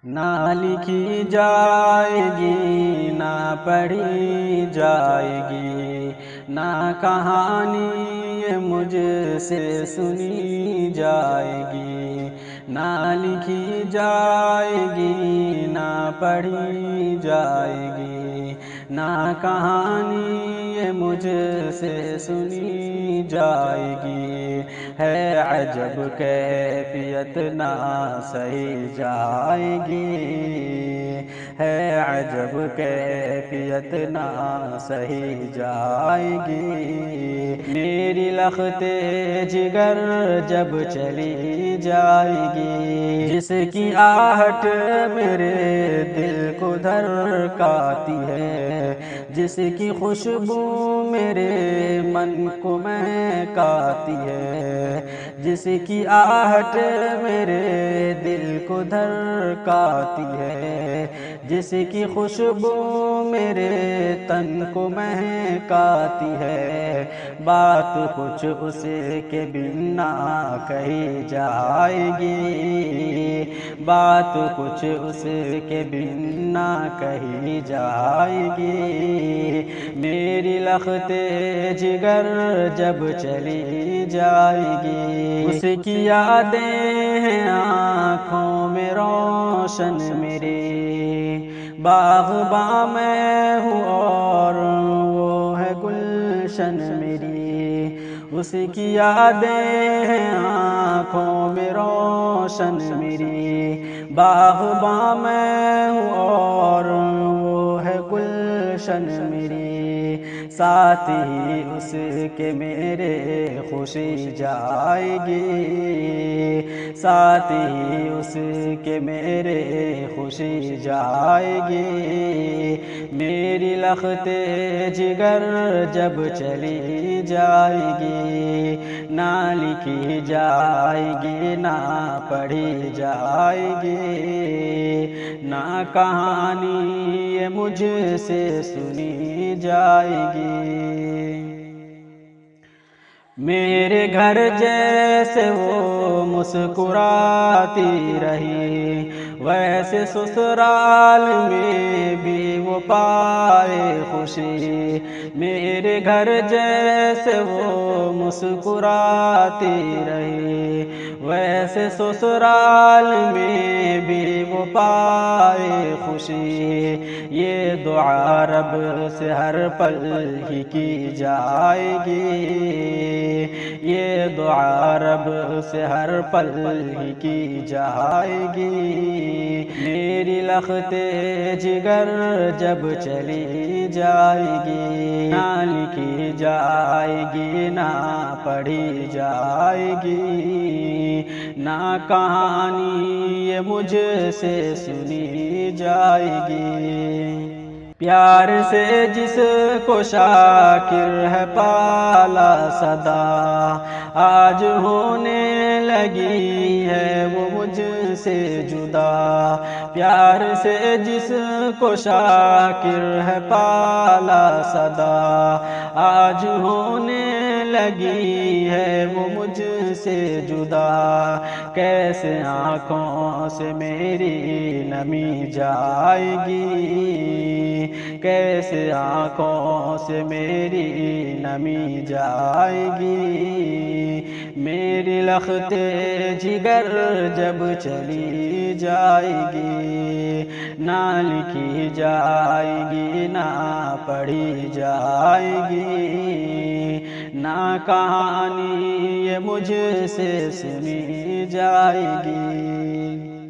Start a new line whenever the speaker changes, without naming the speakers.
نہ لکھی جائے گی نہ پڑھی جائے گی، نہ کہانی مجھ سے سنی جائے گی، نہ لکھی جائے گی نہ پڑھی جائے گی، نہ کہانی مجھ سے سنی جائے گی۔ ہے عجب کیفیت نہ سہی جائے گی، ہے عجب کیفیت نہ سہی جائے گی۔ میری لخت جگر جب چلی جائے گی، جس کی آہٹ میرے دل کو دھڑکاتی ہے، جس کی خوشبو میرے من کو مہکاتی ہے، جس کی آہٹ میرے دل کو دھڑکاتی ہے، جس کی خوشبو میرے تن کو مہکاتی ہے، بات کچھ اس کے بنا کہی جائے گی، بات کچھ اس کے بنا کہی جائے گی۔ میری لخت جگر جب چلی جائے گی، اس کی یادیں ہیں آنکھوں میں روشن میرے، باغباں میں ہوں اور وہ ہے گلشن میری، اس کی یادیں ہیں آنکھوں میں روشن میری، باغباں میں ہوں اور وہ ہے گلشن میری، ساتھ ہی اس کے میرے خوشی جائے گی، ساتھ ہی اس کے میرے خوشی جائے گی۔ میری لخت جگر جب چلی جائے گی، نہ لکھی جائے گی نہ پڑھی جائے گی، نہ کہانی مجھ سے سنی جائے گی۔ میرے گھر جیسے وہ مسکراتی رہی، ویسے سسرال میں بھی وہ پائے خوشی، میرے گھر جیسے وہ مسکراتی رہی، ویسے سسرال میں بھی وہ پائے خوشی، یہ دعا رب سے ہر پل ہی کی جائے گی، یہ دعا رب سے ہر پل ہی کی جائے گی۔ میری لخت جگر جب چلی جائے گی، نہ لکھی جائے گی نہ پڑھی جائے گی، نہ کہانی مجھ سے سنی جائے گی۔ پیار سے جس کو شاکر ہے پالا صدا، آج ہونے لگی ہے وہ مجھ سے جدا، پیار سے جس کو شاکر ہے پالا صدا، آج ہونے لگی ہے وہ مجھ سے جدا، کیسے آنکھوں سے میری نمی جائے گی، کیسے آنکھوں سے میری نمی جائے گی۔ میری لخت جگر جب چلی جائے گی، نہ لکھی جائے گی نہ پڑھی جائے گی، نہ کہانی مجھ سے سنی جائے گی۔